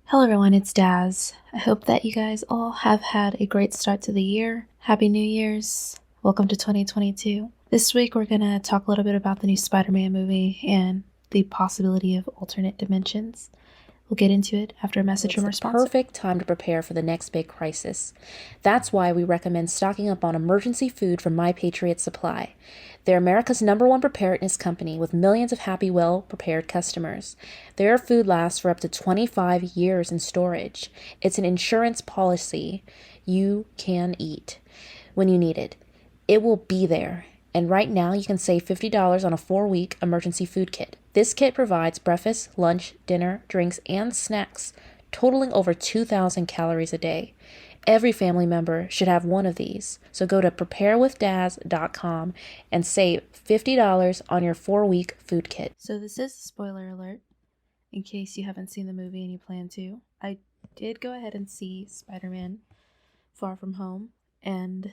Hello everyone, it's Daz. I hope that you guys all have had a great start to the year. Happy New Year's. Welcome to 2022. This week we're going to talk a little bit about the new Spider-Man movie and the possibility of alternate dimensions. We'll get into it after a message from our sponsor. It's the perfect time to prepare for the next big crisis. That's why we recommend stocking up on emergency food from My Patriot Supply. They're America's #1 preparedness company with millions of happy, well-prepared customers. Their food lasts for up to 25 years in storage. It's an insurance policy you can eat when you need it. It will be there. And right now, you can save $50 on a 4-week emergency food kit. This kit provides breakfast, lunch, dinner, drinks, and snacks, totaling over 2,000 calories a day. Every family member should have one of these. So go to preparewithdaz.com and save $50 on your 4-week food kit. So this is a spoiler alert, in case you haven't seen the movie and you plan to. I did go ahead and see Spider-Man Far From Home, and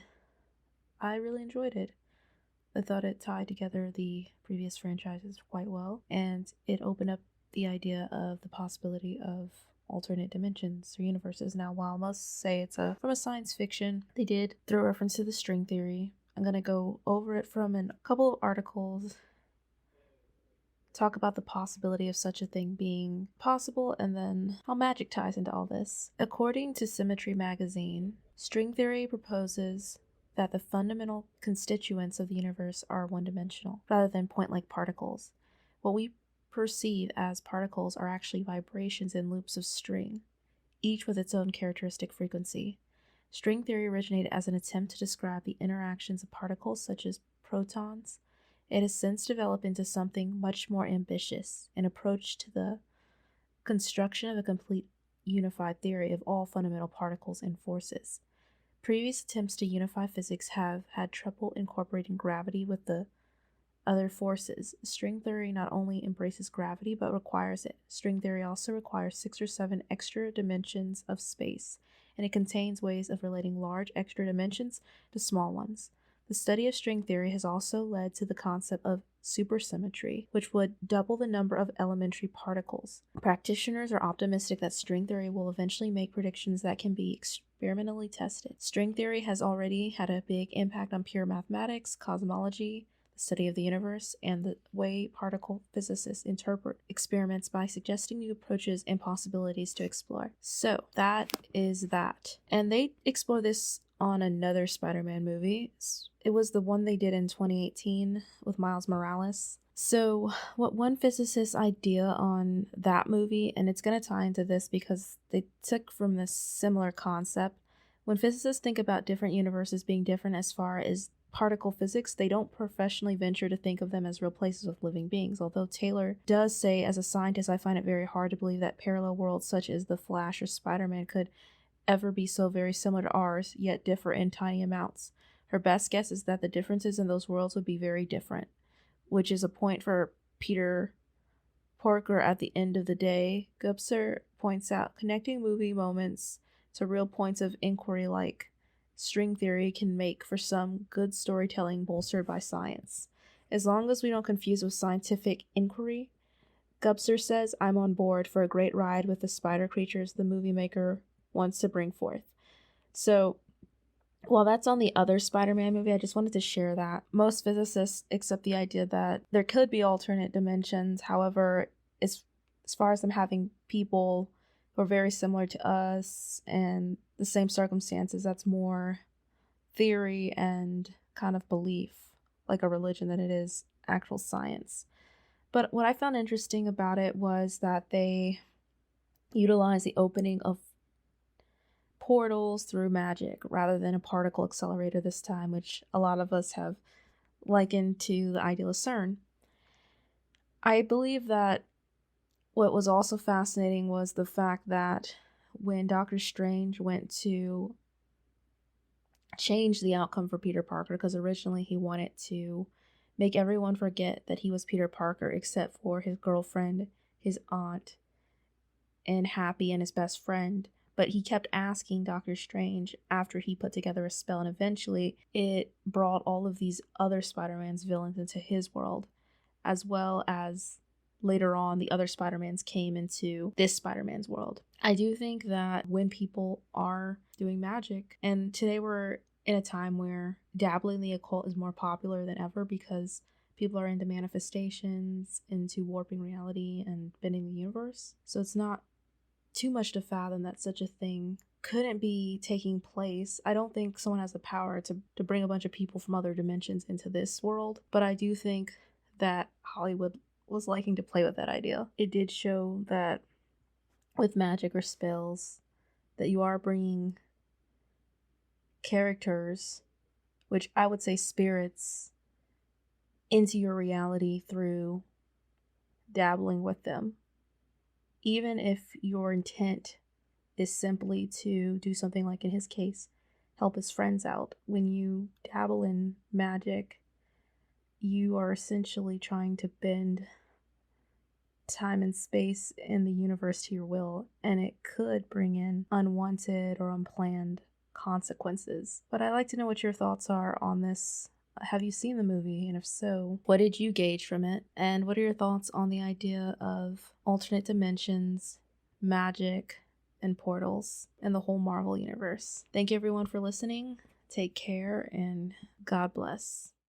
I really enjoyed it. I thought it tied together the previous franchises quite well, and it opened up the idea of the possibility of alternate dimensions or universes. Now, while most say it's from a science fiction, they did throw reference to the string theory. I'm going to go over it from a couple of articles, talk about the possibility of such a thing being possible, and then how magic ties into all this. According to Symmetry magazine, string theory proposes that the fundamental constituents of the universe are one-dimensional, rather than point-like particles. What we perceive as particles are actually vibrations in loops of string, each with its own characteristic frequency. String theory originated as an attempt to describe the interactions of particles such as protons. It has since developed into something much more ambitious, an approach to the construction of a complete unified theory of all fundamental particles and forces. Previous attempts to unify physics have had trouble incorporating gravity with the other forces. String theory not only embraces gravity, but requires it. String theory also requires 6 or 7 extra dimensions of space, and it contains ways of relating large extra dimensions to small ones. The study of string theory has also led to the concept of supersymmetry, which would double the number of elementary particles. Practitioners are optimistic that string theory will eventually make predictions that can be experimentally tested. String theory has already had a big impact on pure mathematics, cosmology, the study of the universe, and the way particle physicists interpret experiments by suggesting new approaches and possibilities to explore. So that is that. And they explore this on another Spider-Man movie. It was the one they did in 2018 with Miles Morales. So what one physicist's idea on that movie, and it's going to tie into this because they took from this similar concept. When physicists think about different universes being different as far as particle physics, they don't professionally venture to think of them as real places with living beings. Although Taylor does say, as a scientist, I find it very hard to believe that parallel worlds such as the Flash or Spider-Man could ever be so very similar to ours, yet differ in tiny amounts. Her best guess is that the differences in those worlds would be very different, which is a point for Peter Parker at the end of the day. Gubser points out connecting movie moments to real points of inquiry like string theory can make for some good storytelling bolstered by science. As long as we don't confuse with scientific inquiry, Gubser says, I'm on board for a great ride with the spider creatures the movie maker wants to bring forth. So, while that's on the other Spider-Man movie, I just wanted to share that. Most physicists accept the idea that there could be alternate dimensions. However, as far as them having people who are very similar to us and the same circumstances, that's more theory and kind of belief, like a religion, than it is actual science. But what I found interesting about it was that they utilize the opening of portals through magic rather than a particle accelerator this time, which a lot of us have likened to the ideal of CERN. I believe that what was also fascinating was the fact that when Doctor Strange went to change the outcome for Peter Parker, because originally he wanted to make everyone forget that he was Peter Parker except for his girlfriend, his aunt, and Happy and his best friend. But he kept asking Doctor Strange after he put together a spell, and eventually it brought all of these other Spider-Man's villains into his world, as well as later on the other Spider-Mans came into this Spider-Man's world. I do think that when people are doing magic, and today we're in a time where dabbling in the occult is more popular than ever because people are into manifestations, into warping reality and bending the universe. So it's not too much to fathom that such a thing couldn't be taking place. I don't think someone has the power to bring a bunch of people from other dimensions into this world, but I do think that Hollywood was liking to play with that idea. It did show that with magic or spells that you are bringing characters, which I would say spirits, into your reality through dabbling with them. Even if your intent is simply to do something like in his case, help his friends out. When you dabble in magic, you are essentially trying to bend time and space in the universe to your will, and it could bring in unwanted or unplanned consequences. But I'd like to know what your thoughts are on this. Have you seen the movie? And if so, what did you gauge from it? And what are your thoughts on the idea of alternate dimensions, magic, and portals, and the whole Marvel universe? Thank you everyone for listening. Take care, and God bless.